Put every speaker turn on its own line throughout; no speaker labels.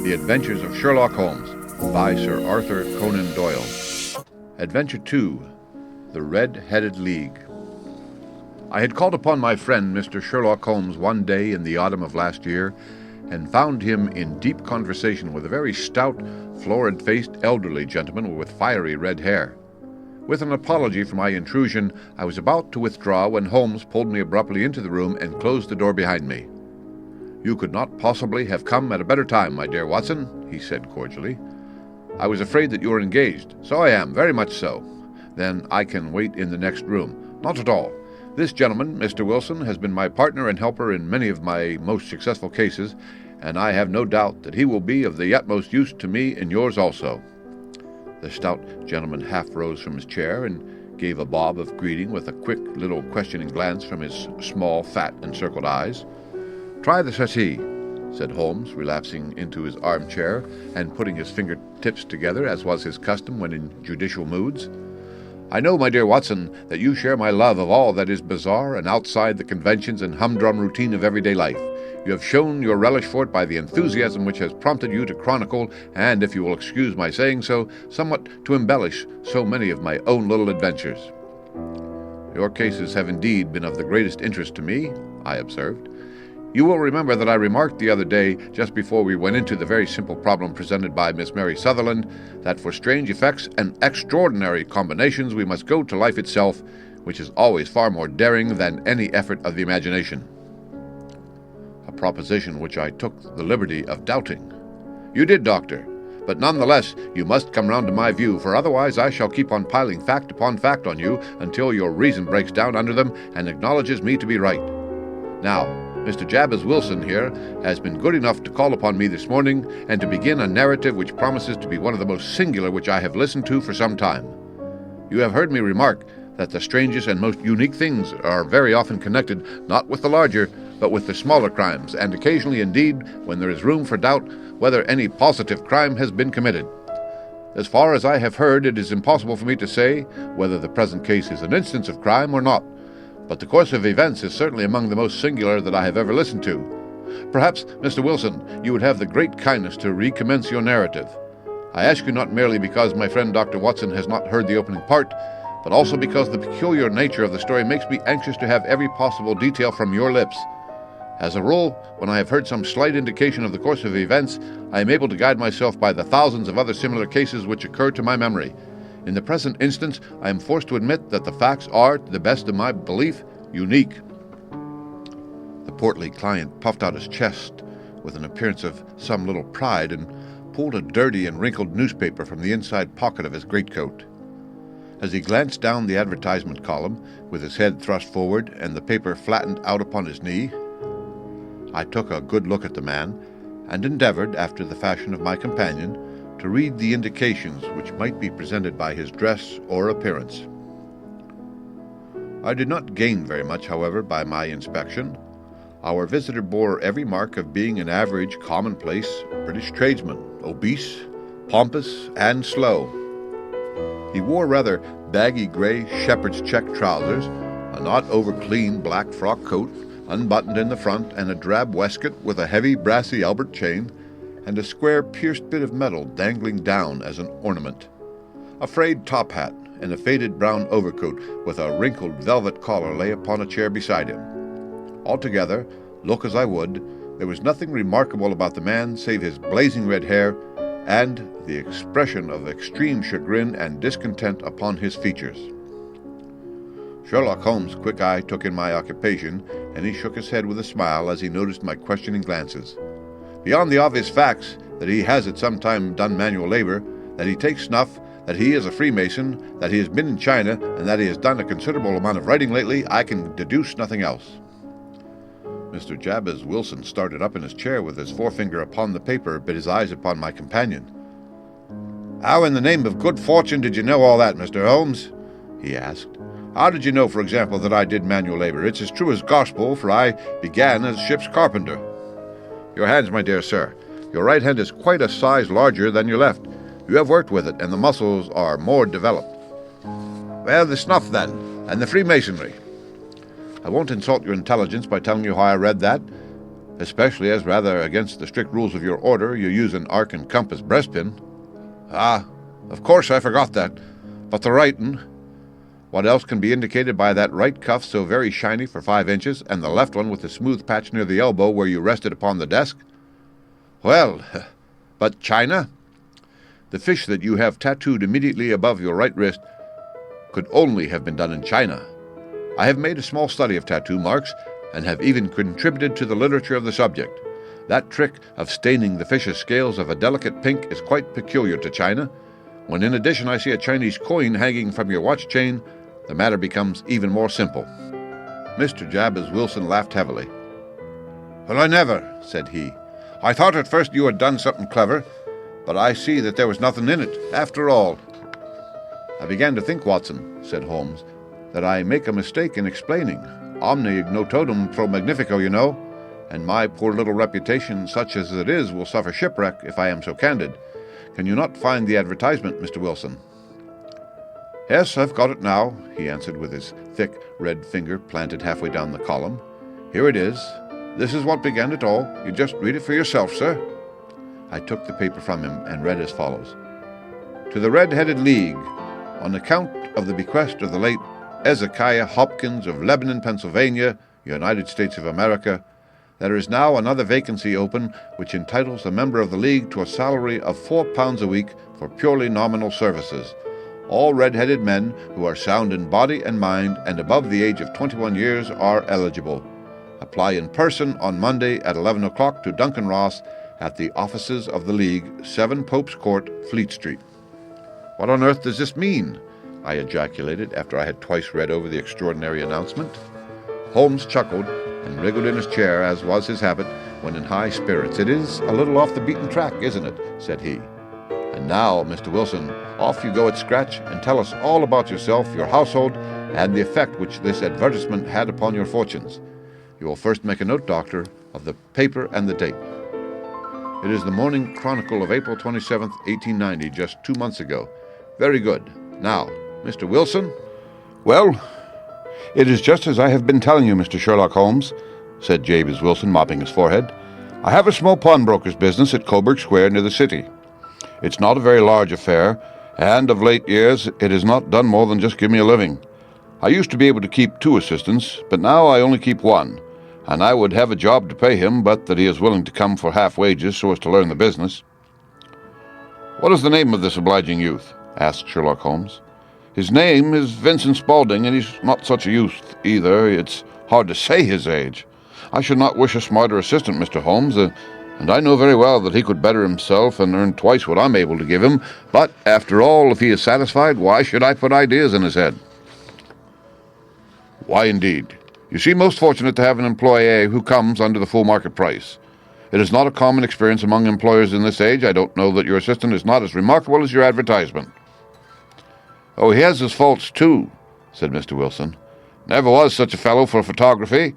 The Adventures of Sherlock Holmes by Sir Arthur Conan Doyle. Adventure 2, The Red-Headed League. I had called upon my friend Mr. Sherlock Holmes one day in the autumn of last year and found him in deep conversation with a very stout, florid-faced elderly gentleman with fiery red hair. With an apology for my intrusion, I was about to withdraw when Holmes pulled me abruptly into the room and closed the door behind me. "You could not possibly have come at a better time, my dear Watson," he said cordially. "I was afraid that you were engaged." "So I am, very much so." "Then I can wait in the next room." "Not at all. This gentleman, Mr. Wilson, has been my partner and helper in many of my most successful cases, and I have no doubt that he will be of the utmost use to me in yours also." The stout gentleman half rose from his chair and gave a bob of greeting with a quick little questioning glance from his small, fat, encircled eyes. "Try the settee," said Holmes, relapsing into his armchair and putting his fingertips together, as was his custom when in judicial moods. "I know, my dear Watson, that you share my love of all that is bizarre and outside the conventions and humdrum routine of everyday life. You have shown your relish for it by the enthusiasm which has prompted you to chronicle, and, if you will excuse my saying so, somewhat to embellish so many of my own little adventures." "Your cases have indeed been of the greatest interest to me," I observed. "You will remember that I remarked the other day, just before we went into the very simple problem presented by Miss Mary Sutherland, that for strange effects and extraordinary combinations we must go to life itself, which is always far more daring than any effort of the imagination." A proposition which I took the liberty of doubting. "You did, Doctor. But nonetheless, you must come round to my view, for otherwise I shall keep on piling fact upon fact on you until your reason breaks down under them and acknowledges me to be right. Now, Mr. Jabez Wilson here has been good enough to call upon me this morning and to begin a narrative which promises to be one of the most singular which I have listened to for some time. You have heard me remark that the strangest and most unique things are very often connected not with the larger, but with the smaller crimes, and occasionally indeed when there is room for doubt whether any positive crime has been committed. As far as I have heard, it is impossible for me to say whether the present case is an instance of crime or not, but the course of events is certainly among the most singular that I have ever listened to. Perhaps, Mr. Wilson, you would have the great kindness to recommence your narrative. I ask you not merely because my friend Dr. Watson has not heard the opening part, but also because the peculiar nature of the story makes me anxious to have every possible detail from your lips. As a rule, when I have heard some slight indication of the course of events, I am able to guide myself by the thousands of other similar cases which occur to my memory. In the present instance, I am forced to admit that the facts are, to the best of my belief, unique." The portly client puffed out his chest with an appearance of some little pride and pulled a dirty and wrinkled newspaper from the inside pocket of his greatcoat. As he glanced down the advertisement column, with his head thrust forward and the paper flattened out upon his knee, I took a good look at the man, and endeavored, after the fashion of my companion, to read the indications which might be presented by his dress or appearance. I did not gain very much, however, by my inspection. Our visitor bore every mark of being an average, commonplace British tradesman, obese, pompous, and slow. He wore rather baggy gray shepherd's check trousers, a not over-clean black frock coat, unbuttoned in the front, and a drab waistcoat with a heavy brassy Albert chain, and a square pierced bit of metal dangling down as an ornament. A frayed top hat and a faded brown overcoat with a wrinkled velvet collar lay upon a chair beside him. Altogether, look as I would, there was nothing remarkable about the man save his blazing red hair and the expression of extreme chagrin and discontent upon his features. Sherlock Holmes' quick eye took in my occupation, and he shook his head with a smile as he noticed my questioning glances. Beyond the obvious facts that he has at some time done manual labor, that he takes snuff, that he is a Freemason, that he has been in China, and that he has done a considerable amount of writing lately, I can deduce nothing else. Mr. Jabez Wilson started up in his chair with his forefinger upon the paper, but his eyes upon my companion. "How in the name of good fortune did you know all that, Mr. Holmes?" he asked. "How did you know, for example, that I did manual labor? It's as true as gospel, for I began as ship's carpenter." "Your hands, my dear sir. Your right hand is quite a size larger than your left. You have worked with it, and the muscles are more developed." "Well, the snuff, then, and the Freemasonry." "I won't insult your intelligence by telling you how I read that. especially as, rather against the strict rules of your order, you use an arc and compass breastpin." "Ah, of course I forgot that. But the writing. What else can be indicated by that right cuff so very shiny for 5 inches, and the left one with the smooth patch near the elbow where you rested upon the desk?" "Well, but China? The fish that you have tattooed immediately above your right wrist could only have been done in China. I have made a small study of tattoo marks, and have even contributed to the literature of the subject. That trick of staining the fish's scales of a delicate pink is quite peculiar to China. When in addition I see a Chinese coin hanging from your watch chain, the matter becomes even more simple." Mr. Jabez Wilson laughed heavily. "Well, I never," said he. "I thought at first you had done something clever, but I see that there was nothing in it, after all." "I began to think, Watson," said Holmes, "that I make a mistake in explaining. Omne ignototum pro magnifico, you know, and my poor little reputation, such as it is, will suffer shipwreck if I am so candid. Can you not find the advertisement, Mr. Wilson?" "Yes, I've got it now," he answered with his thick red finger planted halfway down the column. "Here it is. This is what began it all. You just read it for yourself, sir." I took the paper from him and read as follows. "To the Red-Headed League, on account of the bequest of the late Ezekiah Hopkins of Lebanon, Pennsylvania, United States of America, there is now another vacancy open which entitles a member of the League to a salary of £4 a week for purely nominal services. All red-headed men who are sound in body and mind and above the age of 21 years are eligible. Apply in person on Monday at 11 o'clock to Duncan Ross at the offices of the League, 7 Pope's Court, Fleet Street." "What on earth does this mean?" I ejaculated after I had twice read over the extraordinary announcement. Holmes chuckled and wriggled in his chair, as was his habit when in high spirits. "It is a little off the beaten track, isn't it?" said he. "And now, Mr. Wilson, off you go at scratch and tell us all about yourself, your household, and the effect which this advertisement had upon your fortunes. You will first make a note, Doctor, of the paper and the date." "It is the Morning Chronicle of April 27th, 1890, just 2 months ago." "Very good. Now, Mr. Wilson?" "Well, it is just as I have been telling you, Mr. Sherlock Holmes," said Jabez Wilson, mopping his forehead. "I have a small pawnbroker's business at Coburg Square near the city. It's not a very large affair, and of late years it has not done more than just give me a living. I used to be able to keep 2 assistants, but now I only keep 1, and I would have a job to pay him, but that he is willing to come for half wages so as to learn the business." "What is the name of this obliging youth?" asked Sherlock Holmes. "His name is Vincent Spaulding, and he's not such a youth either. It's hard to say his age. I should not wish a smarter assistant, Mr. Holmes, and I know very well that he could better himself and earn twice what I'm able to give him. But, after all, if he is satisfied, why should I put ideas in his head?" "Why, indeed. You seem most fortunate to have an employee who comes under the full market price. It is not a common experience among employers in this age. I don't know that your assistant is not as remarkable as your advertisement." "Oh, he has his faults, too," said Mr. Wilson. "Never was such a fellow for photography.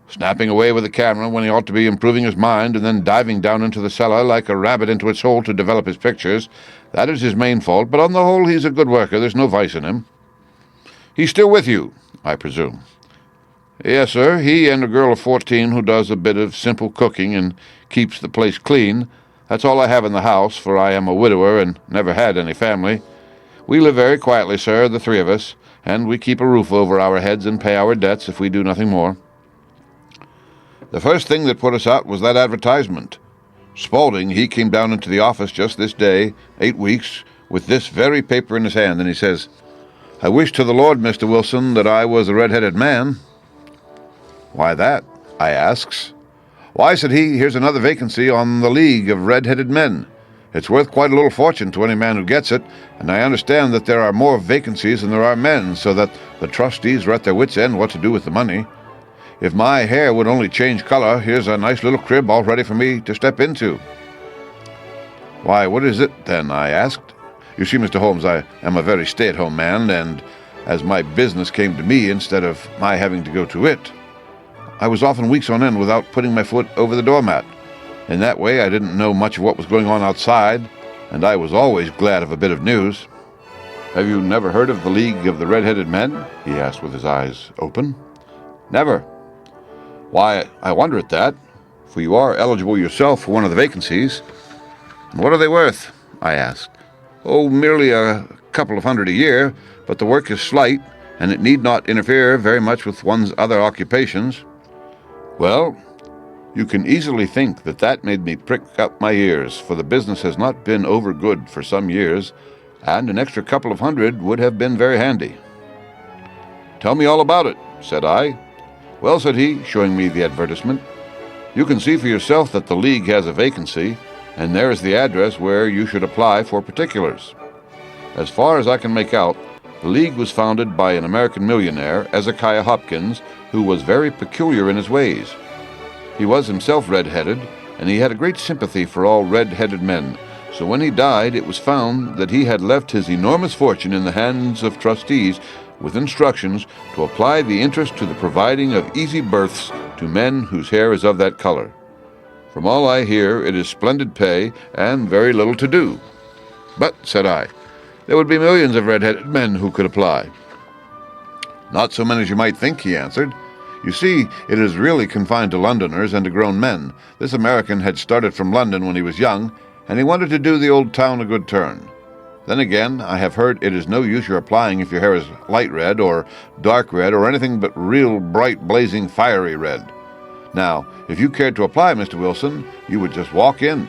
Snapping away with a camera when he ought to be improving his mind, and then diving down into the cellar like a rabbit into its hole to develop his pictures. That is his main fault, but on the whole he's a good worker. There's no vice in him." "He's still with you, I presume?" "Yes, sir. He and a girl of 14 who does a bit of simple cooking and keeps the place clean. That's all I have in the house, for I am a widower and never had any family. We live very quietly, sir, the 3 of us, and we keep a roof over our heads and pay our debts if we do nothing more." "The first thing that put us out was that advertisement. Spaulding, he came down into the office just this day, 8 weeks, with this very paper in his hand, and he says, 'I wish to the Lord, Mr. Wilson, that I was a red-headed man.' 'Why that?' I asks. 'Why,' said he, 'here's another vacancy on the League of Red-Headed Men. It's worth quite a little fortune to any man who gets it, and I understand that there are more vacancies than there are men, so that the trustees are at their wits' end what to do with the money. If my hair would only change color, here's a nice little crib all ready for me to step into.' 'Why, what is it, then?' I asked. You see, Mr. Holmes, I am a very stay-at-home man, and as my business came to me instead of my having to go to it, I was often weeks on end without putting my foot over the doormat. In that way I didn't know much of what was going on outside, and I was always glad of a bit of news.' 'Have you never heard of the League of the Red-Headed Men?' he asked with his eyes open. 'Never.' 'Why, I wonder at that, for you are eligible yourself for one of the vacancies." "What are they worth?" I asked. "Oh, merely a couple of hundred a year, but the work is slight, and it need not interfere very much with one's other occupations." Well, you can easily think that made me prick up my ears, for the business has not been over good for some years, and an extra couple of hundred would have been very handy. "Tell me all about it," said I. "Well," said he, showing me the advertisement, "you can see for yourself that the League has a vacancy, and there is the address where you should apply for particulars. As far as I can make out, the League was founded by an American millionaire, Ezekiah Hopkins, who was very peculiar in his ways. He was himself red-headed, and he had a great sympathy for all red-headed men, so when he died it was found that he had left his enormous fortune in the hands of trustees with instructions to apply the interest to the providing of easy berths to men whose hair is of that color. From all I hear, it is splendid pay and very little to do." "But," said I, "there would be millions of red-headed men who could apply." "Not so many as you might think," he answered. "You see, it is really confined to Londoners and to grown men. This American had started from London when he was young, and he wanted to do the old town a good turn. Then again, I have heard it is no use your applying if your hair is light red or dark red or anything but real bright, blazing, fiery red. Now, if you cared to apply, Mr. Wilson, you would just walk in,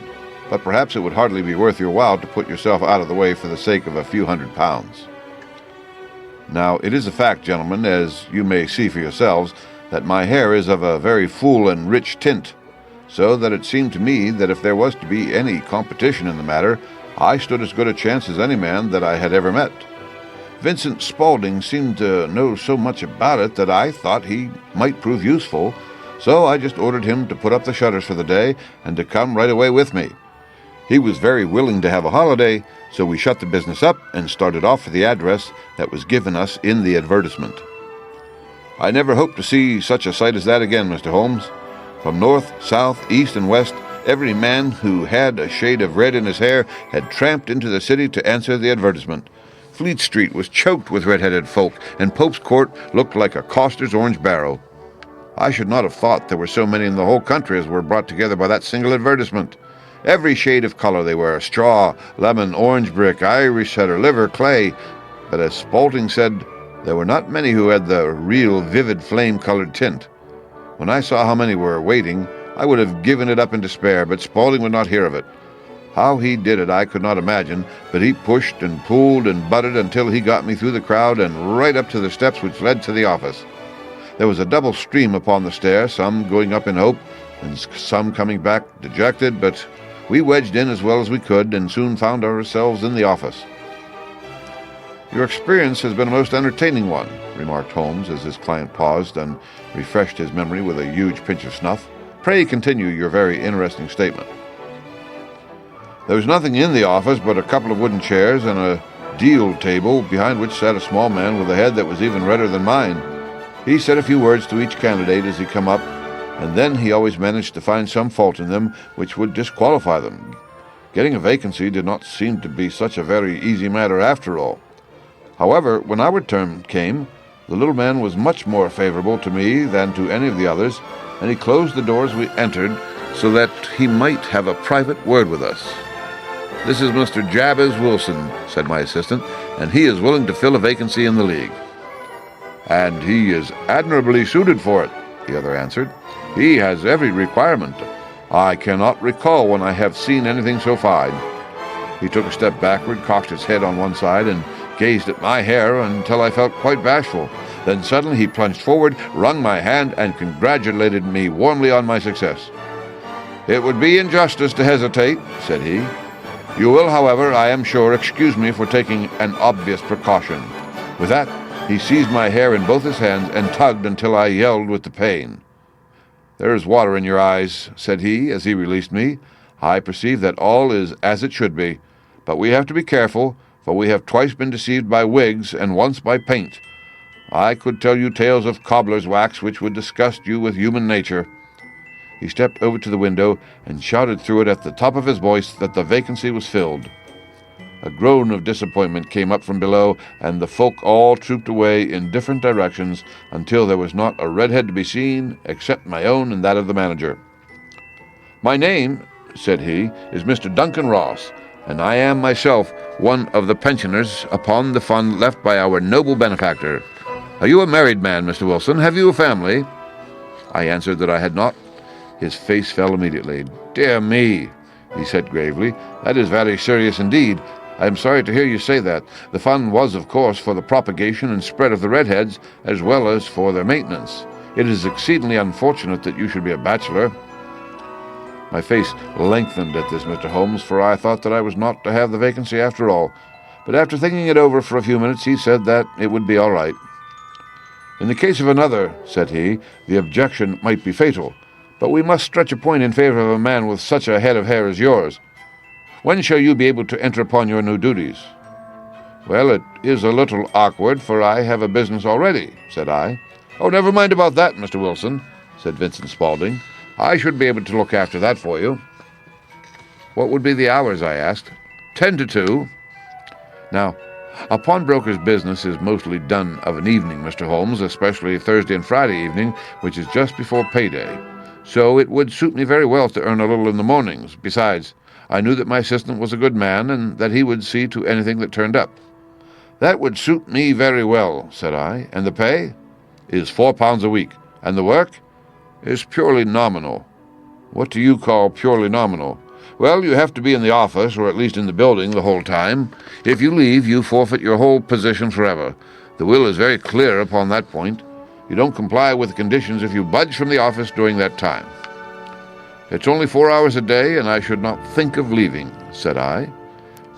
but perhaps it would hardly be worth your while to put yourself out of the way for the sake of a few £100. Now, it is a fact, gentlemen, as you may see for yourselves, that my hair is of a very full and rich tint, so that it seemed to me that if there was to be any competition in the matter, I stood as good a chance as any man that I had ever met. Vincent Spaulding seemed to know so much about it that I thought he might prove useful, so I just ordered him to put up the shutters for the day and to come right away with me. He was very willing to have a holiday, so we shut the business up and started off for the address that was given us in the advertisement. I never hoped to see such a sight as that again, Mr. Holmes. From north, south, east, and west, every man who had a shade of red in his hair had tramped into the city to answer the advertisement. Fleet Street was choked with red-headed folk, and Pope's Court looked like a coster's orange barrow. I should not have thought there were so many in the whole country as were brought together by that single advertisement. Every shade of color they were, straw, lemon, orange brick, Irish setter, liver, clay. But as Spaulding said, there were not many who had the real vivid flame-colored tint. When I saw how many were waiting, I would have given it up in despair, but Spaulding would not hear of it. How he did it I could not imagine, but he pushed and pulled and butted until he got me through the crowd and right up to the steps which led to the office. There was a double stream upon the stair, some going up in hope, and some coming back dejected, but we wedged in as well as we could, and soon found ourselves in the office. "Your experience has been a most entertaining one," remarked Holmes, as his client paused and refreshed his memory with a huge pinch of snuff. "Pray continue your very interesting statement." "There was nothing in the office but a couple of wooden chairs and a deal table, behind which sat a small man with a head that was even redder than mine. He said a few words to each candidate as he come up, and then he always managed to find some fault in them which would disqualify them. Getting a vacancy did not seem to be such a very easy matter after all. However, when our turn came, the little man was much more favorable to me than to any of the others, and he closed the door as we entered so that he might have a private word with us. 'This is Mr. Jabez Wilson,' said my assistant, 'and he is willing to fill a vacancy in the League.' 'And he is admirably suited for it,' the other answered. 'He has every requirement. I cannot recall when I have seen anything so fine.' He took a step backward, cocked his head on one side, and gazed at my hair until I felt quite bashful. Then suddenly he plunged forward, wrung my hand, and congratulated me warmly on my success. 'It would be injustice to hesitate,' said he. 'You will, however, I am sure, excuse me for taking an obvious precaution.' With that, he seized my hair in both his hands and tugged until I yelled with the pain. 'There is water in your eyes,' said he, as he released me. 'I perceive that all is as it should be, but we have to be careful, for we have twice been deceived by wigs and once by paint. I could tell you tales of cobbler's wax which would disgust you with human nature.' He stepped over to the window and shouted through it at the top of his voice that the vacancy was filled. A groan of disappointment came up from below, and the folk all trooped away in different directions until there was not a redhead to be seen except my own and that of the manager. "My name," said he, "is Mr. Duncan Ross, and I am myself one of the pensioners upon the fund left by our noble benefactor. Are you a married man, Mr. Wilson? Have you a family?" I answered that I had not. His face fell immediately. "Dear me," he said gravely, "that is very serious indeed. I am sorry to hear you say that. The fund was, of course, for the propagation and spread of the redheads, as well as for their maintenance. It is exceedingly unfortunate that you should be a bachelor." My face lengthened at this, Mr. Holmes, for I thought that I was not to have the vacancy after all. But after thinking it over for a few minutes, he said that it would be all right. "In the case of another," said he, "the objection might be fatal. But we must stretch a point in favor of a man with such a head of hair as yours. When shall you be able to enter upon your new duties?" "Well, it is a little awkward, for I have a business already," said I. "Oh, never mind about that, Mr. Wilson," said Vincent Spaulding. "I should be able to look after that for you." "What would be the hours?" I asked. 10 to 2. Now, a pawnbroker's business is mostly done of an evening, Mr. Holmes, especially Thursday and Friday evening, which is just before payday. So it would suit me very well to earn a little in the mornings. Besides, I knew that my assistant was a good man, and that he would see to anything that turned up. "That would suit me very well," said I. "And the pay?" "Is £4 a week. And the work?" "Is purely nominal." "What do you call purely nominal?" "Well, you have to be in the office, or at least in the building, the whole time. If you leave, you forfeit your whole position forever. The will is very clear upon that point. You don't comply with the conditions if you budge from the office during that time." "It's only 4 hours a day, and I should not think of leaving," said I.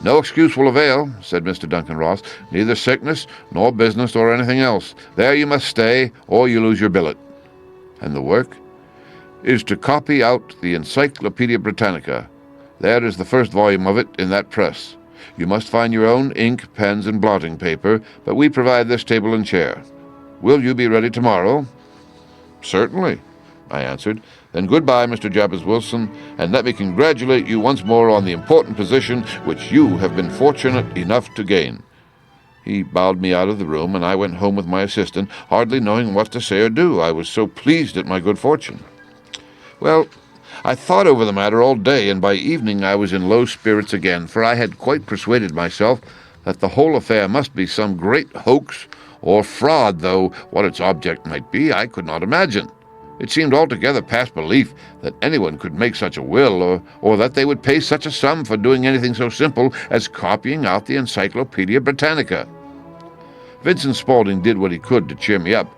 "No excuse will avail," said Mr. Duncan Ross. "Neither sickness, nor business, or anything else. There you must stay, or you lose your billet." "And the work?" "Is to copy out the Encyclopedia Britannica. There is the first volume of it in that press. You must find your own ink, pens, and blotting paper, but we provide this table and chair. Will you be ready tomorrow?" "Certainly," I answered. "Then goodbye, Mr. Jabez Wilson, and let me congratulate you once more on the important position which you have been fortunate enough to gain." He bowed me out of the room, and I went home with my assistant, hardly knowing what to say or do. I was so pleased at my good fortune. Well, I thought over the matter all day, and by evening I was in low spirits again, for I had quite persuaded myself that the whole affair must be some great hoax or fraud, though what its object might be I could not imagine. It seemed altogether past belief that anyone could make such a will, or that they would pay such a sum for doing anything so simple as copying out the Encyclopedia Britannica. Vincent Spaulding did what he could to cheer me up,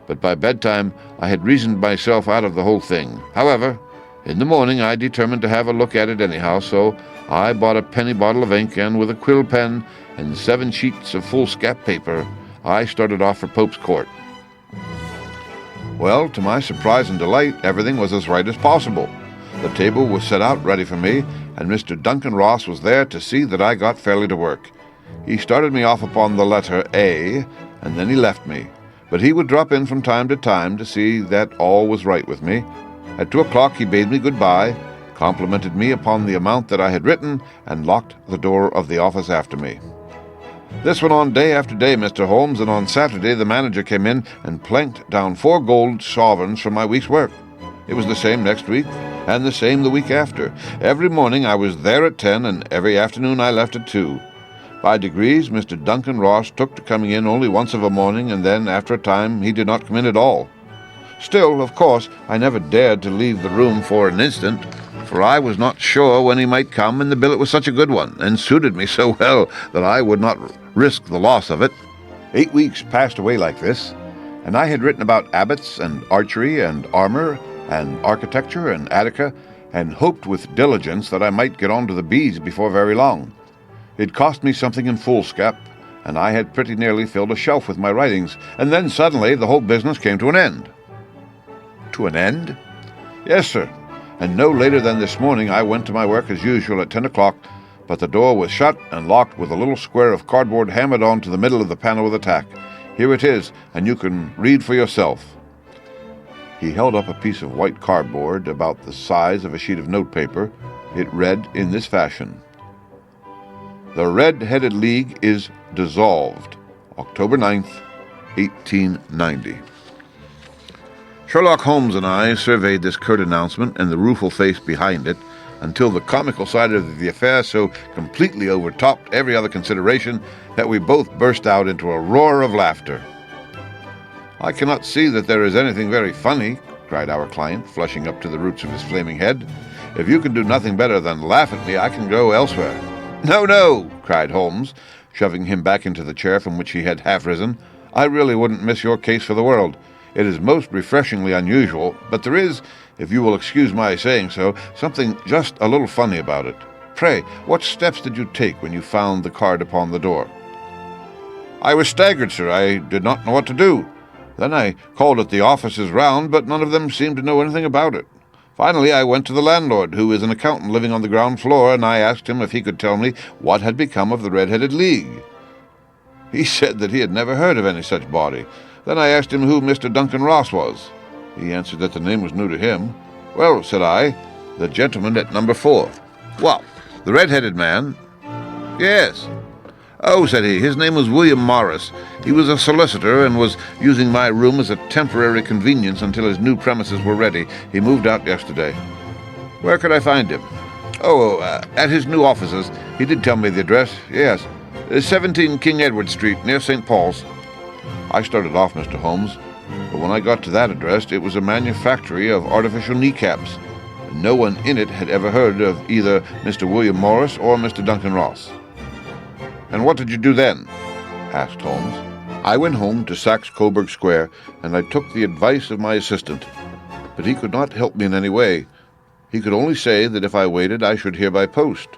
but by bedtime I had reasoned myself out of the whole thing. However, in the morning I determined to have a look at it anyhow, so I bought a penny bottle of ink, and with a quill pen and 7 sheets of foolscap paper, I started off for Pope's Court. Well, to my surprise and delight, everything was as right as possible. The table was set out ready for me, and Mr. Duncan Ross was there to see that I got fairly to work. He started me off upon the letter A, and then he left me, but he would drop in from time to time to see that all was right with me. At 2 o'clock he bade me good-bye, complimented me upon the amount that I had written, and locked the door of the office after me. This went on day after day, Mr. Holmes, and on Saturday the manager came in and planked down 4 gold sovereigns for my week's work. It was the same next week, and the same the week after. Every morning I was there at 10, and every afternoon I left at 2. By degrees, Mr. Duncan Ross took to coming in only once of a morning, and then, after a time, he did not come in at all. Still, of course, I never dared to leave the room for an instant, for I was not sure when he might come, and the billet was such a good one, and suited me so well that I would not risk the loss of it. 8 weeks passed away like this, and I had written about abbots and archery and armor and architecture and Attica, and hoped with diligence that I might get on to the beads before very long. It cost me something in foolscap, and I had pretty nearly filled a shelf with my writings, and then suddenly the whole business came to an end. To an end? Yes, sir. And no later than this morning I went to my work as usual at 10 o'clock, but the door was shut and locked with a little square of cardboard hammered on to the middle of the panel with a tack. Here it is, and you can read for yourself. He held up a piece of white cardboard about the size of a sheet of notepaper. It read in this fashion: "The Red-Headed League is dissolved. October 9th, 1890. Sherlock Holmes and I surveyed this curt announcement and the rueful face behind it until the comical side of the affair so completely overtopped every other consideration that we both burst out into a roar of laughter. "I cannot see that there is anything very funny," cried our client, flushing up to the roots of his flaming head. "If you can do nothing better than laugh at me, I can go elsewhere." "No, no," cried Holmes, shoving him back into the chair from which he had half risen. "I really wouldn't miss your case for the world. It is most refreshingly unusual, but there is, if you will excuse my saying so, something just a little funny about it. Pray, what steps did you take when you found the card upon the door?" "I was staggered, sir. I did not know what to do. Then I called at the offices round, but none of them seemed to know anything about it. Finally, I went to the landlord, who is an accountant living on the ground floor, and I asked him if he could tell me what had become of the Red-Headed League. He said that he had never heard of any such body. Then I asked him who Mr. Duncan Ross was. He answered that the name was new to him. "Well," said I, "the gentleman at number 4. "What, the red-headed man?" "Yes." "Oh," said he, "his name was William Morris. He was a solicitor and was using my room as a temporary convenience until his new premises were ready. He moved out yesterday." "Where could I find him?" "Oh, at his new offices. He did tell me the address. Yes, 17 King Edward Street, near St. Paul's." I started off, Mr. Holmes, but when I got to that address, it was a manufactory of artificial kneecaps, and no one in it had ever heard of either Mr. William Morris or Mr. Duncan Ross. "And what did you do then?" asked Holmes. "I went home to Saxe-Coburg Square, and I took the advice of my assistant. But he could not help me in any way. He could only say that if I waited, I should hear by post.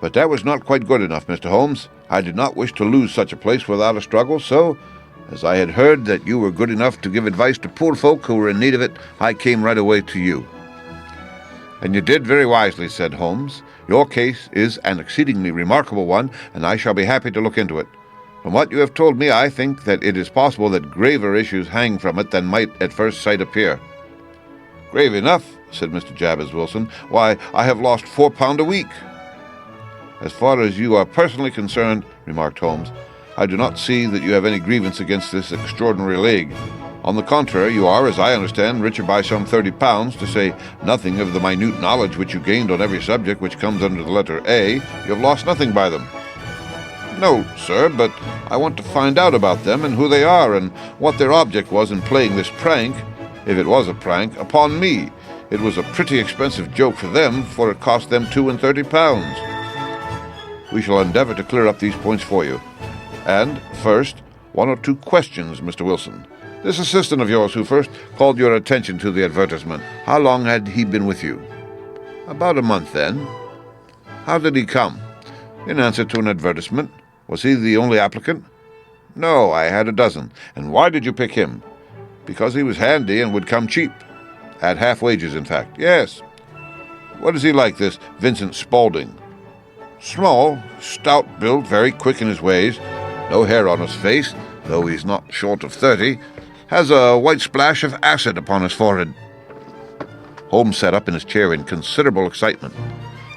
But that was not quite good enough, Mr. Holmes. I did not wish to lose such a place without a struggle, so, as I had heard that you were good enough to give advice to poor folk who were in need of it, I came right away to you." "And you did very wisely," said Holmes. "Your case is an exceedingly remarkable one, and I shall be happy to look into it. From what you have told me, I think that it is possible that graver issues hang from it than might at first sight appear." "Grave enough," said Mr. Jabez Wilson. "Why, I have lost £4 a week." "As far as you are personally concerned," remarked Holmes, "I do not see that you have any grievance against this extraordinary league. On the contrary, you are, as I understand, richer by some £30, to say nothing of the minute knowledge which you gained on every subject which comes under the letter A. You have lost nothing by them." "No, sir, but I want to find out about them and who they are and what their object was in playing this prank, if it was a prank, upon me. It was a pretty expensive joke for them, for it cost them £32. "We shall endeavor to clear up these points for you. And, first, 1 or 2 questions, Mr. Wilson. This assistant of yours who first called your attention to the advertisement, how long had he been with you?" "About a month, then." "How did he come?" "In answer to an advertisement." "Was he the only applicant?" "No, I had a dozen." "And why did you pick him?" "Because he was handy and would come cheap." "At half wages, in fact." "Yes." "What is he like, this Vincent Spaulding?" "Small, stout built, very quick in his ways. No hair on his face, though he's not short of 30. Has a white splash of acid upon his forehead." Holmes sat up in his chair in considerable excitement.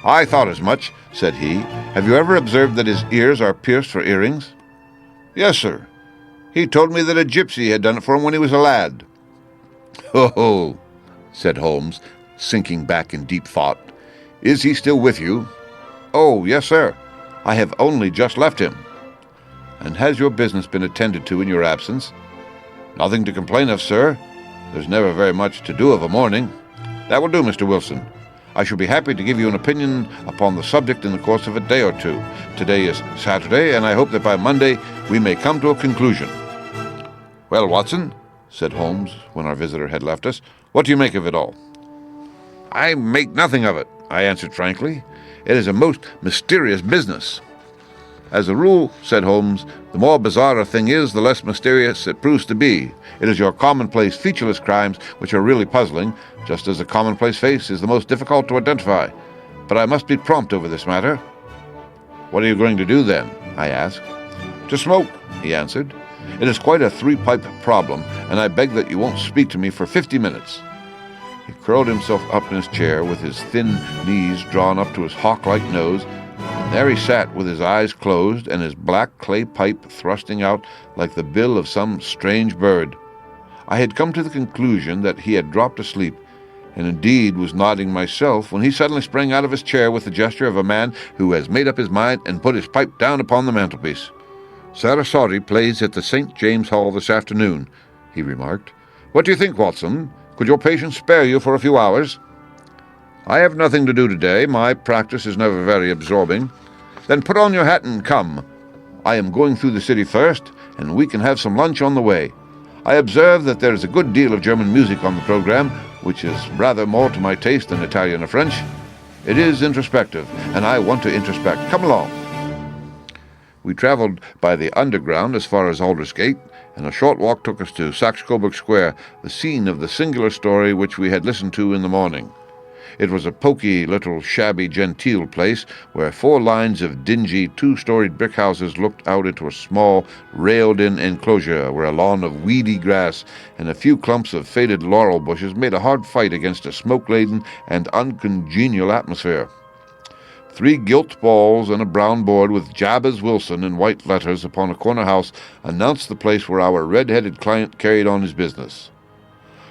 "I thought as much," said he. "Have you ever observed that his ears are pierced for earrings?" "Yes, sir. He told me that a gypsy had done it for him when he was a lad." "Oh," said Holmes, sinking back in deep thought. "Is he still with you?" "Oh, yes, sir. I have only just left him." "And has your business been attended to in your absence?" "Nothing to complain of, sir. There's never very much to do of a morning." "That will do, Mr. Wilson. I shall be happy to give you an opinion upon the subject in the course of a day or two. Today is Saturday, and I hope that by Monday we may come to a conclusion." "Well, Watson," said Holmes, when our visitor had left us, "what do you make of it all?" "I make nothing of it," I answered frankly. "It is a most mysterious business." "As a rule," said Holmes, "the more bizarre a thing is, the less mysterious it proves to be. It is your commonplace, featureless crimes which are really puzzling, just as a commonplace face is the most difficult to identify. But I must be prompt over this matter." "What are you going to do, then?" I asked. "To smoke," he answered. "It is quite a 3-pipe problem, and I beg that you won't speak to me for 50 minutes. He curled himself up in his chair, with his thin knees drawn up to his hawk-like nose, and there he sat with his eyes closed and his black clay pipe thrusting out like the bill of some strange bird. I had come to the conclusion that he had dropped asleep, and indeed was nodding myself, when he suddenly sprang out of his chair with the gesture of a man who has made up his mind and put his pipe down upon the mantelpiece. "Sarasate plays at the St. James Hall this afternoon," he remarked. "What do you think, Watson? Could your patient spare you for a few hours?" "I have nothing to do today. My practice is never very absorbing." "Then put on your hat and come. I am going through the city first, and we can have some lunch on the way. I observe that there is a good deal of German music on the program, which is rather more to my taste than Italian or French. It is introspective, and I want to introspect. Come along." We traveled by the Underground as far as Aldersgate, and a short walk took us to Saxe-Coburg Square, the scene of the singular story which we had listened to in the morning. It was a poky, little shabby, genteel place, where 4 lines of dingy, 2-storied brick houses looked out into a small, railed-in enclosure where a lawn of weedy grass and a few clumps of faded laurel bushes made a hard fight against a smoke-laden and uncongenial atmosphere. 3 gilt balls and a brown board with Jabez Wilson in white letters upon a corner house announced the place where our red-headed client carried on his business.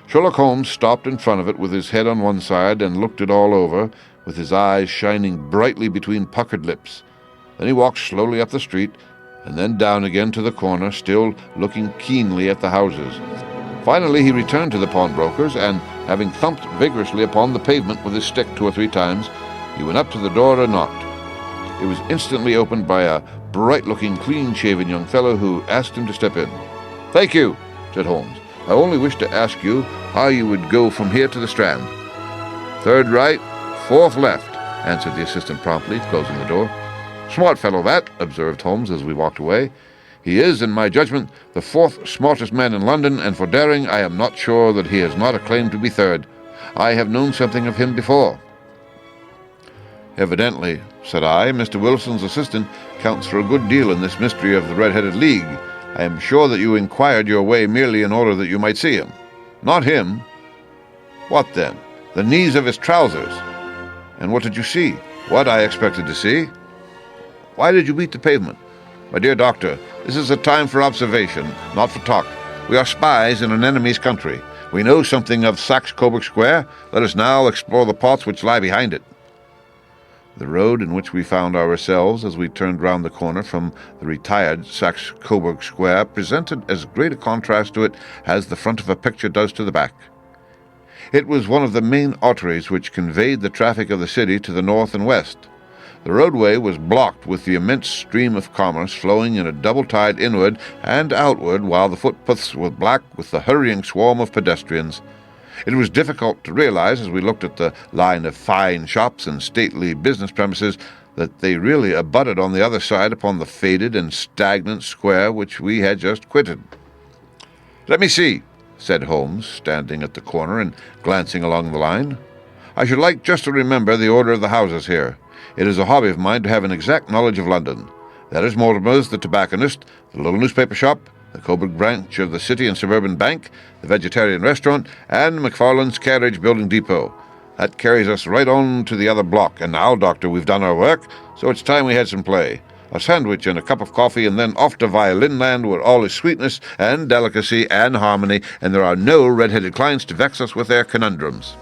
Sherlock Holmes stopped in front of it with his head on one side and looked it all over, with his eyes shining brightly between puckered lips. Then he walked slowly up the street, and then down again to the corner, still looking keenly at the houses. Finally he returned to the pawnbroker's, and, having thumped vigorously upon the pavement with his stick 2 or 3 times, he went up to the door and knocked. It was instantly opened by a bright-looking, clean-shaven young fellow who asked him to step in. "Thank you," said Holmes. "I only wish to ask you how you would go from here to the Strand." "3rd right, 4th left," answered the assistant promptly, closing the door. "Smart fellow that," observed Holmes as we walked away. "He is, in my judgment, the 4th smartest man in London, and for daring I am not sure that he has not a claim to be 3rd. I have known something of him before." "Evidently," said I, "Mr. Wilson's assistant counts for a good deal in this mystery of the Red-Headed League. I am sure that you inquired your way merely in order that you might see him." "Not him." "What then?" "The knees of his trousers." "And what did you see?" "What I expected to see." "Why did you beat the pavement?" "My dear doctor, this is a time for observation, not for talk. We are spies in an enemy's country. We know something of Saxe-Coburg Square. Let us now explore the parts which lie behind it." The road in which we found ourselves as we turned round the corner from the retired Saxe-Coburg Square presented as great a contrast to it as the front of a picture does to the back. It was one of the main arteries which conveyed the traffic of the city to the north and west. The roadway was blocked with the immense stream of commerce flowing in a double tide inward and outward, while the footpaths were black with the hurrying swarm of pedestrians. It was difficult to realize, as we looked at the line of fine shops and stately business premises, that they really abutted on the other side upon the faded and stagnant square which we had just quitted. "Let me see," said Holmes, standing at the corner and glancing along the line. "I should like just to remember the order of the houses here. It is a hobby of mine to have an exact knowledge of London. There is Mortimer's, the tobacconist, the little newspaper shop, the Coburg branch of the City and Suburban Bank, the vegetarian restaurant, and McFarland's carriage building depot. That carries us right on to the other block. And now, Doctor, we've done our work, so it's time we had some play. A sandwich and a cup of coffee, and then off to violin land, where all is sweetness and delicacy and harmony, and there are no red-headed clients to vex us with their conundrums."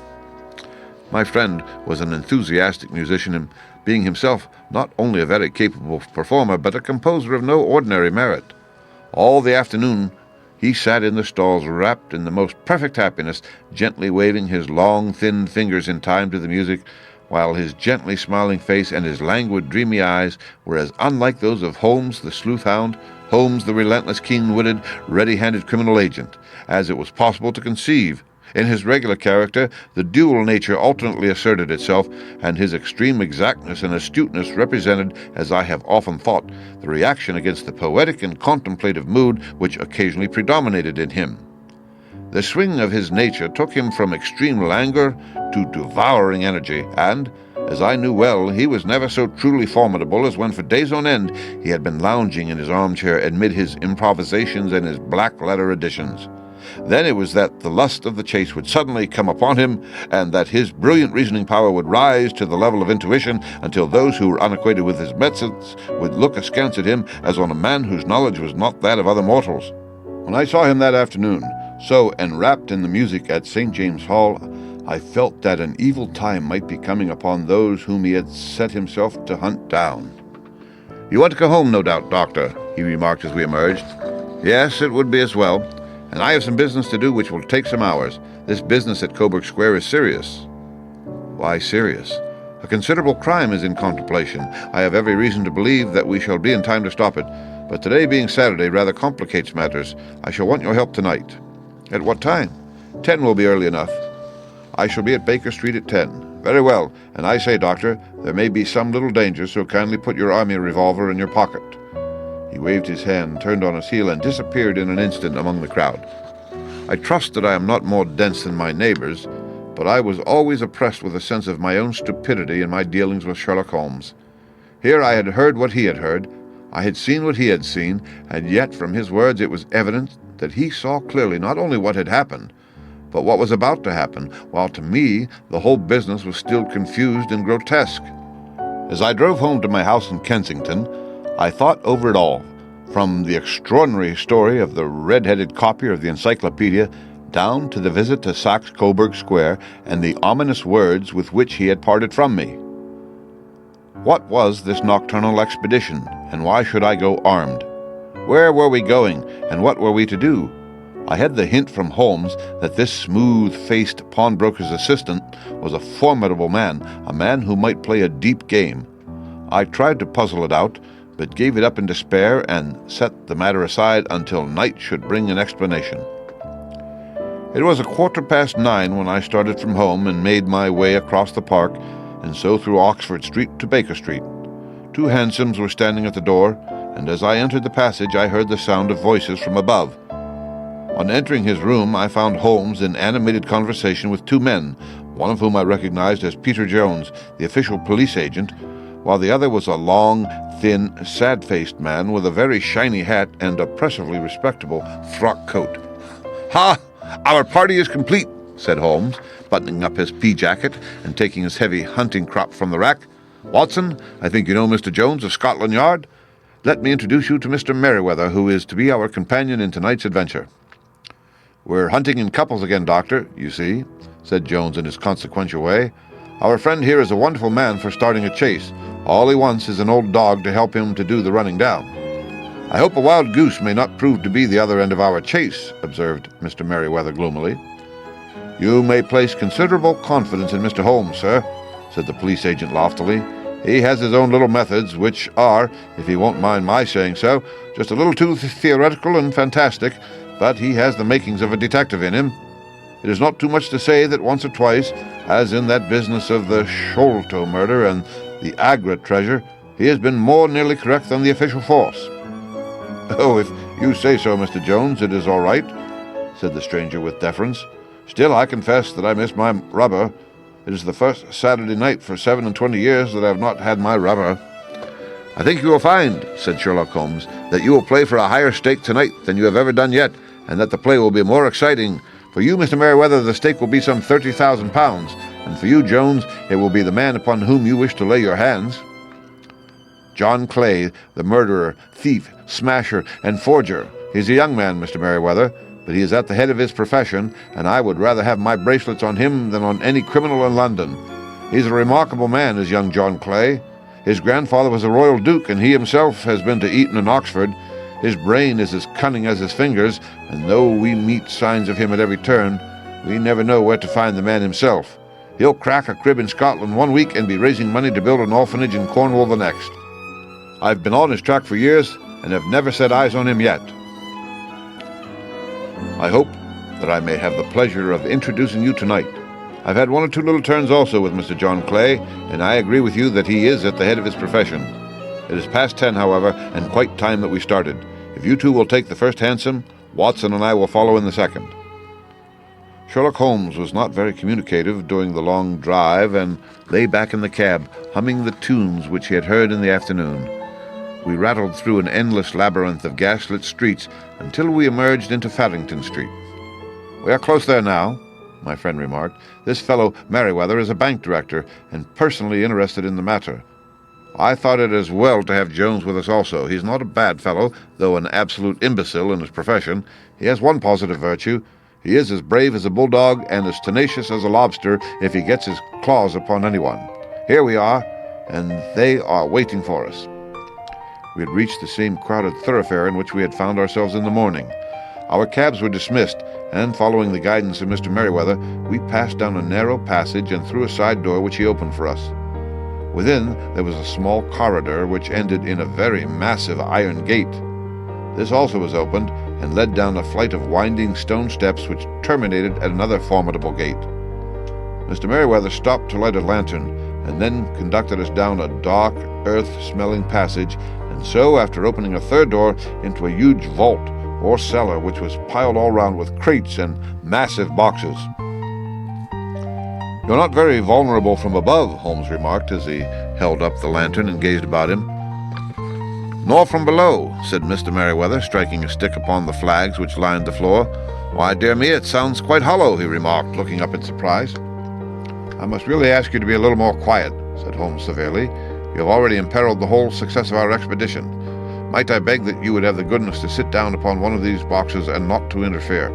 My friend was an enthusiastic musician, and being himself not only a very capable performer, but a composer of no ordinary merit. All the afternoon he sat in the stalls wrapped in the most perfect happiness, gently waving his long, thin fingers in time to the music, while his gently smiling face and his languid, dreamy eyes were as unlike those of Holmes the sleuth-hound, Holmes the relentless, keen-witted, ready-handed criminal agent, as it was possible to conceive. In his regular character, the dual nature alternately asserted itself, and his extreme exactness and astuteness represented, as I have often thought, the reaction against the poetic and contemplative mood which occasionally predominated in him. The swing of his nature took him from extreme languor to devouring energy, and, as I knew well, he was never so truly formidable as when for days on end he had been lounging in his armchair amid his improvisations and his black-letter editions. Then it was that the lust of the chase would suddenly come upon him, and that his brilliant reasoning power would rise to the level of intuition, until those who were unacquainted with his methods would look askance at him as on a man whose knowledge was not that of other mortals. When I saw him that afternoon, So, enwrapped in the music at St. James Hall, I felt that an evil time might be coming upon those whom he had set himself to hunt down. "You want to go home, no doubt, Doctor," he remarked as we emerged. "Yes, it would be as well. And I have some business to do which will take some hours. This business at Coburg Square is serious." "Why serious?" "A considerable crime is in contemplation. I have every reason to believe that we shall be in time to stop it. But today being Saturday rather complicates matters. I shall want your help tonight." "At what time?" 10 will be early enough." "I shall be at Baker Street at 10. "Very well. And I say, Doctor, there may be some little danger, so kindly put your army revolver in your pocket." He waved his hand, turned on his heel, and disappeared in an instant among the crowd. I trust that I am not more dense than my neighbors, but I was always oppressed with a sense of my own stupidity in my dealings with Sherlock Holmes. Here I had heard what he had heard, I had seen what he had seen, and yet from his words it was evident that he saw clearly not only what had happened, but what was about to happen, while to me the whole business was still confused and grotesque. As I drove home to my house in Kensington, I thought over it all, from the extraordinary story of the red-headed copier of the encyclopedia down to the visit to Saxe-Coburg Square and the ominous words with which he had parted from me. What was this nocturnal expedition, and why should I go armed? Where were we going, and what were we to do? I had the hint from Holmes that this smooth-faced pawnbroker's assistant was a formidable man, a man who might play a deep game. I tried to puzzle it out, but gave it up in despair and set the matter aside until night should bring an explanation. It was 9:15 when I started from home and made my way across the park, and so through Oxford Street to Baker Street. 2 hansoms were standing at the door, and as I entered the passage I heard the sound of voices from above. On entering his room, I found Holmes in animated conversation with 2 men, one of whom I recognized as Peter Jones, the official police agent, while the other was a long, thin, sad-faced man with a very shiny hat and oppressively respectable frock coat. "Ha! Our party is complete," said Holmes, buttoning up his pea-jacket and taking his heavy hunting crop from the rack. "Watson, I think you know Mr. Jones of Scotland Yard. Let me introduce you to Mr. Merriweather, who is to be our companion in tonight's adventure." "We're hunting in couples again, Doctor, you see," said Jones in his consequential way. "Our friend here is a wonderful man for starting a chase. All he wants is an old dog to help him to do the running down." "I hope a wild goose may not prove to be the other end of our chase," observed Mr. Merriweather gloomily. "You may place considerable confidence in Mr. Holmes, sir," said the police agent loftily. "He has his own little methods, which are, if he won't mind my saying so, just a little too theoretical and fantastic, but he has the makings of a detective in him. It is not too much to say that once or twice, as in that business of the Sholto murder and the Agra treasure, he has been more nearly correct than the official force." "Oh, if you say so, Mr. Jones, it is all right," said the stranger with deference. "Still, I confess that I miss my rubber. It is the first Saturday night for 27 years that I have not had my rubber." "I think you will find," said Sherlock Holmes, "that you will play for a higher stake tonight than you have ever done yet, and that the play will be more exciting. For you, Mr. Merriweather, the stake will be some £30,000, and for you, Jones, it will be the man upon whom you wish to lay your hands." "John Clay, the murderer, thief, smasher, and forger. He's a young man, Mr. Merriweather, but he is at the head of his profession, and I would rather have my bracelets on him than on any criminal in London. He's a remarkable man, is young John Clay. His grandfather was a royal duke, and he himself has been to Eton and Oxford. His brain is as cunning as his fingers, and though we meet signs of him at every turn, we never know where to find the man himself. He'll crack a crib in Scotland one week and be raising money to build an orphanage in Cornwall the next. I've been on his track for years, and have never set eyes on him yet. I hope that I may have the pleasure of introducing you tonight. I've had 1 or 2 little turns also with Mr. John Clay, and I agree with you that he is at the head of his profession. It is past 10, however, and quite time that we started. If you 2 will take the first hansom, Watson and I will follow in the second." Sherlock Holmes was not very communicative during the long drive, and lay back in the cab, humming the tunes which he had heard in the afternoon. We rattled through an endless labyrinth of gas-lit streets until we emerged into Farrington Street. "We are close there now," my friend remarked. "This fellow Merriweather is a bank director, and personally interested in the matter. I thought it as well to have Jones with us also. He's not a bad fellow, though an absolute imbecile in his profession. He has one positive virtue. He is as brave as a bulldog and as tenacious as a lobster if he gets his claws upon anyone. Here we are, and they are waiting for us." We had reached the same crowded thoroughfare in which we had found ourselves in the morning. Our cabs were dismissed, and following the guidance of Mr. Merryweather, we passed down a narrow passage and through a side door which he opened for us. Within, there was a small corridor which ended in a very massive iron gate. This also was opened and led down a flight of winding stone steps which terminated at another formidable gate. Mr. Merryweather stopped to light a lantern, and then conducted us down a dark, earth-smelling passage, and so, after opening a third door, into a huge vault, or cellar, which was piled all round with crates and massive boxes. "You're not very vulnerable from above," Holmes remarked as he held up the lantern and gazed about him. "Nor from below," said Mr. Merryweather, striking a stick upon the flags which lined the floor. "Why, dear me, it sounds quite hollow," he remarked, looking up in surprise. "I must really ask you to be a little more quiet," said Holmes severely. "You have already imperiled the whole success of our expedition. Might I beg that you would have the goodness to sit down upon one of these boxes and not to interfere?"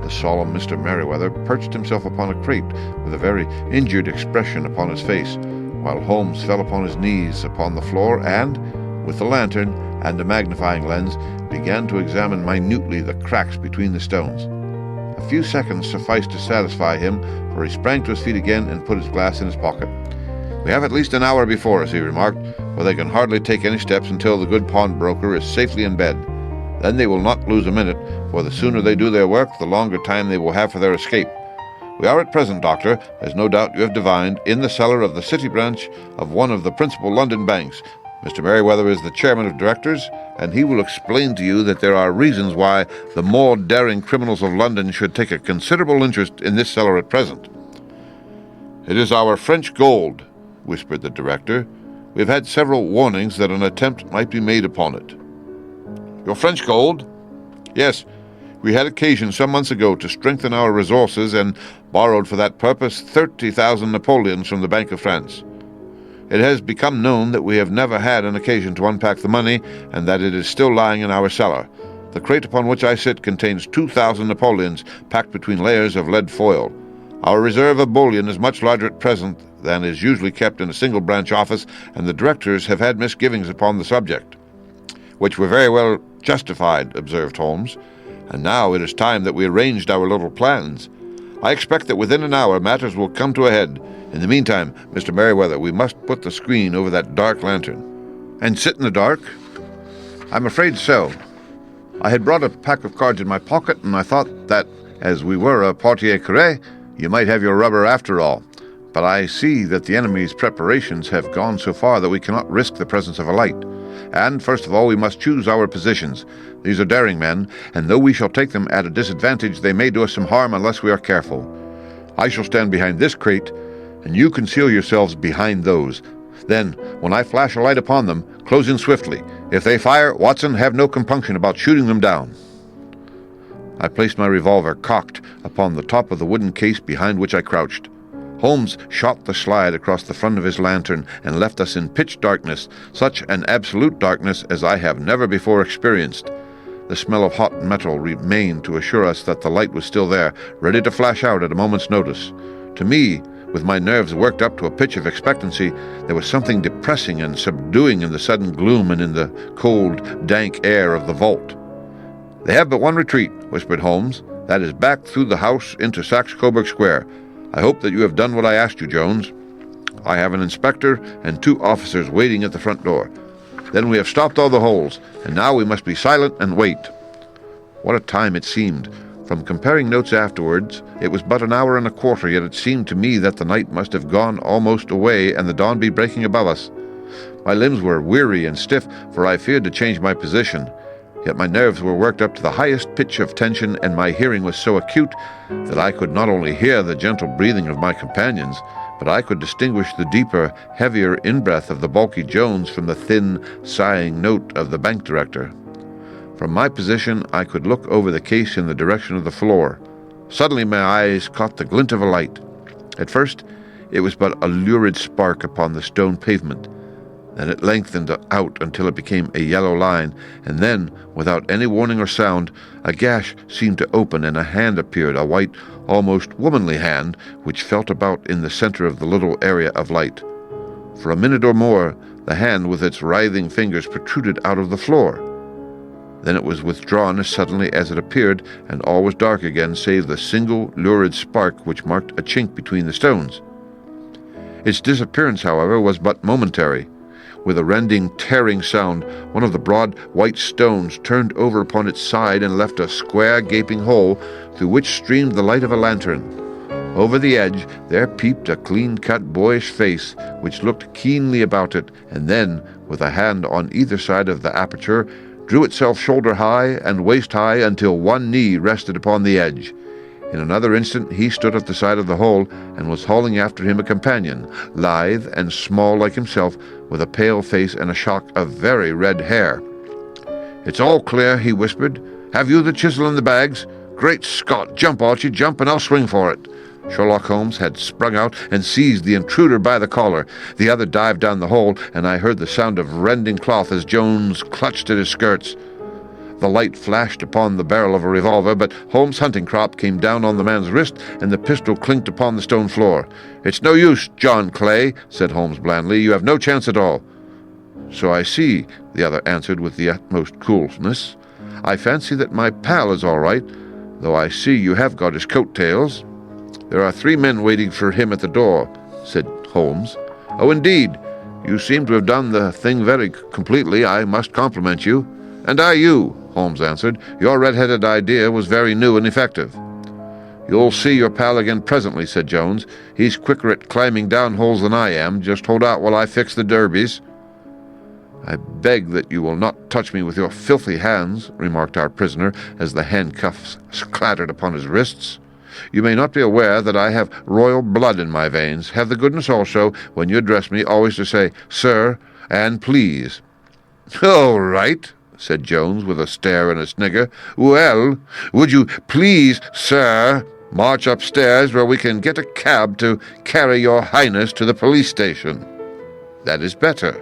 The solemn Mr. Merryweather perched himself upon a crate with a very injured expression upon his face, while Holmes fell upon his knees upon the floor and, with the lantern and a magnifying lens, began to examine minutely the cracks between the stones. A few seconds sufficed to satisfy him, for he sprang to his feet again and put his glass in his pocket. "We have at least an hour before us," he remarked, "for they can hardly take any steps until the good pawnbroker is safely in bed. Then they will not lose a minute, for the sooner they do their work, the longer time they will have for their escape. We are at present, Doctor, as no doubt you have divined, in the cellar of the city branch of one of the principal London banks. Mr. Merryweather is the chairman of directors, and he will explain to you that there are reasons why the more daring criminals of London should take a considerable interest in this cellar at present." "It is our French gold," whispered the director. "We have had several warnings that an attempt might be made upon it." "Your French gold?" "Yes. We had occasion some months ago to strengthen our resources and borrowed for that purpose 30,000 Napoleons from the Bank of France. It has become known that we have never had an occasion to unpack the money, and that it is still lying in our cellar. The crate upon which I sit contains 2,000 Napoleons packed between layers of lead foil. Our reserve of bullion is much larger at present than is usually kept in a single branch office, and the directors have had misgivings upon the subject." "Which were very well justified," observed Holmes. "And now it is time that we arranged our little plans. I expect that within an hour matters will come to a head. In the meantime, Mr. Merryweather, we must put the screen over that dark lantern." "And sit in the dark?" "I'm afraid so. I had brought a pack of cards in my pocket, and I thought that, as we were a partie carré, you might have your rubber after all. But I see that the enemy's preparations have gone so far that we cannot risk the presence of a light. And, first of all, we must choose our positions. These are daring men, and though we shall take them at a disadvantage, they may do us some harm unless we are careful. I shall stand behind this crate, and you conceal yourselves behind those. Then, when I flash a light upon them, close in swiftly. If they fire, Watson, have no compunction about shooting them down." I placed my revolver cocked upon the top of the wooden case behind which I crouched. Holmes shot the slide across the front of his lantern and left us in pitch darkness, such an absolute darkness as I have never before experienced. The smell of hot metal remained to assure us that the light was still there, ready to flash out at a moment's notice. To me, with my nerves worked up to a pitch of expectancy, there was something depressing and subduing in the sudden gloom and in the cold, dank air of the vault. "They have but one retreat," whispered Holmes. "That is back through the house into Saxe-Coburg Square. I hope that you have done what I asked you, Jones. I have an inspector and 2 officers waiting at the front door. Then we have stopped all the holes, and now we must be silent and wait." What a time it seemed! From comparing notes afterwards, it was but an hour and a quarter, yet it seemed to me that the night must have gone almost away and the dawn be breaking above us. My limbs were weary and stiff, for I feared to change my position. Yet my nerves were worked up to the highest pitch of tension, and my hearing was so acute that I could not only hear the gentle breathing of my companions, but I could distinguish the deeper, heavier in-breath of the bulky Jones from the thin, sighing note of the bank director. From my position I could look over the case in the direction of the floor. Suddenly my eyes caught the glint of a light. At first it was but a lurid spark upon the stone pavement. Then it lengthened out until it became a yellow line, and then, without any warning or sound, a gash seemed to open and a hand appeared, a white, almost womanly hand, which felt about in the center of the little area of light. For a minute or more, the hand with its writhing fingers protruded out of the floor. Then it was withdrawn as suddenly as it appeared, and all was dark again, save the single lurid spark which marked a chink between the stones. Its disappearance, however, was but momentary. With a rending, tearing sound, one of the broad white stones turned over upon its side and left a square, gaping hole through which streamed the light of a lantern. Over the edge there peeped a clean-cut boyish face, which looked keenly about it, and then, with a hand on either side of the aperture, drew itself shoulder-high and waist-high until one knee rested upon the edge. In another instant he stood at the side of the hole and was hauling after him a companion, lithe and small like himself, with a pale face and a shock of very red hair. "It's all clear," he whispered. "Have you the chisel and the bags? Great Scott! Jump, Archie, jump, and I'll swing for it." Sherlock Holmes had sprung out and seized the intruder by the collar. The other dived down the hole, and I heard the sound of rending cloth as Jones clutched at his skirts. The light flashed upon the barrel of a revolver, but Holmes' hunting crop came down on the man's wrist, and the pistol clinked upon the stone floor. "It's no use, John Clay," said Holmes blandly. "You have no chance at all." "So I see," the other answered with the utmost coolness. "I fancy that my pal is all right, though I see you have got his coat-tails." "There are 3 men waiting for him at the door," said Holmes. "Oh, indeed. You seem to have done the thing very completely. I must compliment you." "And I you," Holmes answered. "Your red-headed idea was very new and effective." "You'll see your pal again presently," said Jones. "He's quicker at climbing down holes than I am. Just hold out while I fix the derbies." "I beg that you will not touch me with your filthy hands," remarked our prisoner, as the handcuffs clattered upon his wrists. "You may not be aware that I have royal blood in my veins. Have the goodness also, when you address me, always to say 'sir' and 'please.'" "All right," said Jones, with a stare and a snigger. "Well, would you please, sir, march upstairs where we can get a cab to carry your highness to the police station?" "That is better,"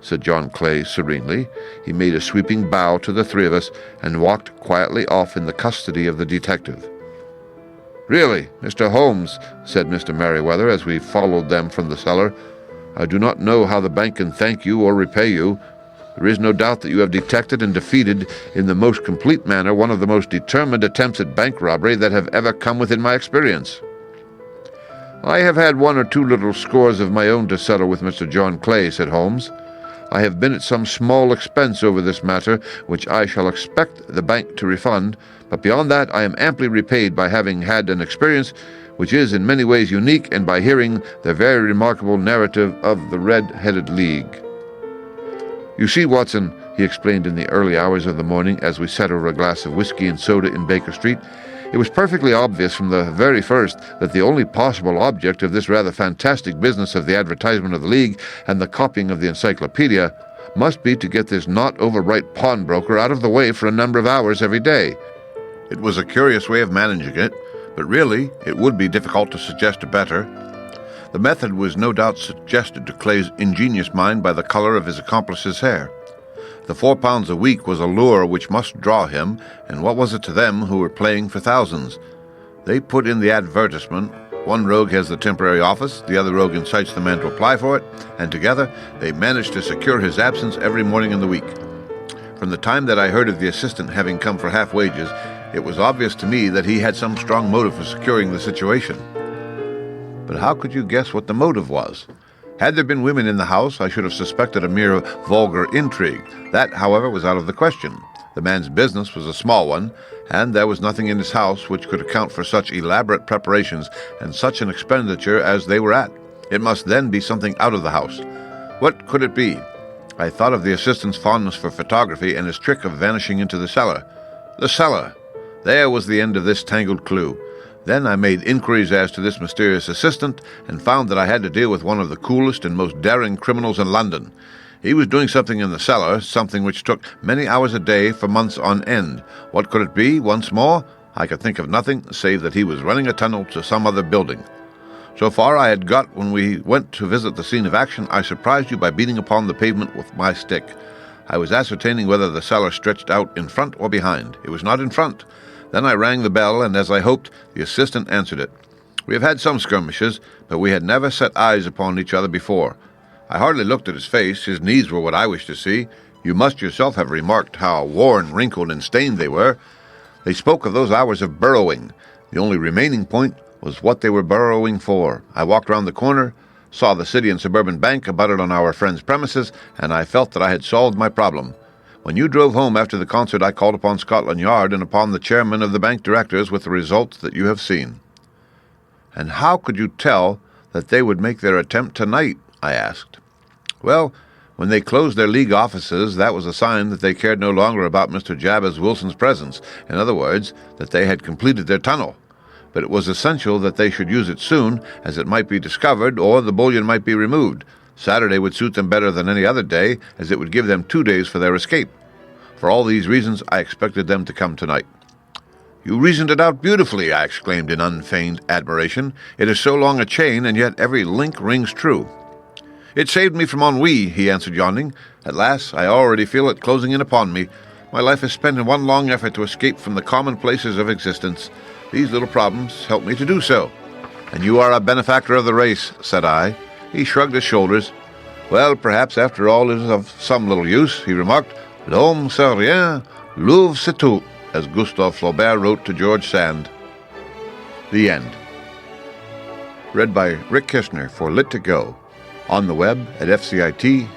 said John Clay serenely. He made a sweeping bow to the 3 of us and walked quietly off in the custody of the detective. "Really, Mr. Holmes," said Mr. Merryweather as we followed them from the cellar, "I do not know how the bank can thank you or repay you. There is no doubt that you have detected and defeated in the most complete manner one of the most determined attempts at bank robbery that have ever come within my experience." "I have had 1 or 2 little scores of my own to settle with Mr. John Clay," said Holmes. "I have been at some small expense over this matter, which I shall expect the bank to refund, but beyond that I am amply repaid by having had an experience which is in many ways unique, and by hearing the very remarkable narrative of the Red-Headed League. You see, Watson," he explained in the early hours of the morning as we sat over a glass of whiskey and soda in Baker Street, "it was perfectly obvious from the very first that the only possible object of this rather fantastic business of the advertisement of the League and the copying of the encyclopedia must be to get this not-over-bright pawnbroker out of the way for a number of hours every day. It was a curious way of managing it, but really it would be difficult to suggest a better. The method was no doubt suggested to Clay's ingenious mind by the color of his accomplice's hair. The £4 a week was a lure which must draw him, and what was it to them who were playing for thousands? They put in the advertisement, one rogue has the temporary office, the other rogue incites the man to apply for it, and together they managed to secure his absence every morning in the week. From the time that I heard of the assistant having come for half wages, it was obvious to me that he had some strong motive for securing the situation. But how could you guess what the motive was? Had there been women in the house, I should have suspected a mere vulgar intrigue. That, however, was out of the question. The man's business was a small one, and there was nothing in his house which could account for such elaborate preparations and such an expenditure as they were at. It must then be something out of the house. What could it be? I thought of the assistant's fondness for photography and his trick of vanishing into the cellar. The cellar! There was the end of this tangled clue. Then I made inquiries as to this mysterious assistant and found that I had to deal with one of the coolest and most daring criminals in London. He was doing something in the cellar, something which took many hours a day for months on end. What could it be, once more? I could think of nothing, save that he was running a tunnel to some other building. So far I had got when we went to visit the scene of action. I surprised you by beating upon the pavement with my stick. I was ascertaining whether the cellar stretched out in front or behind. It was not in front. Then I rang the bell, and as I hoped, the assistant answered it. We have had some skirmishes, but we had never set eyes upon each other before. I hardly looked at his face. His knees were what I wished to see. You must yourself have remarked how worn, wrinkled, and stained they were. They spoke of those hours of burrowing. The only remaining point was what they were burrowing for. I walked round the corner, saw the City and Suburban Bank abutted on our friend's premises, and I felt that I had solved my problem. When you drove home after the concert, I called upon Scotland Yard and upon the chairman of the bank directors with the results that you have seen. And how could you tell that they would make their attempt tonight? I asked. Well, when they closed their league offices, that was a sign that they cared no longer about Mr. Jabez Wilson's presence. In other words, that they had completed their tunnel. But it was essential that they should use it soon, as it might be discovered or the bullion might be removed. Saturday would suit them better than any other day, as it would give them 2 days for their escape. For all these reasons, I expected them to come tonight. You reasoned it out beautifully, I exclaimed in unfeigned admiration. It is so long a chain, and yet every link rings true. It saved me from ennui, he answered, yawning. At last, I already feel it closing in upon me. My life is spent in one long effort to escape from the commonplaces of existence. These little problems help me to do so. And you are a benefactor of the race, said I. He shrugged his shoulders. Well, perhaps after all it is of some little use, he remarked. L'homme c'est rien, l'ouvre c'est tout, as Gustave Flaubert wrote to George Sand. The end. Read by Rick Kishner for Lit2Go. On the web at fcit.usf.edu.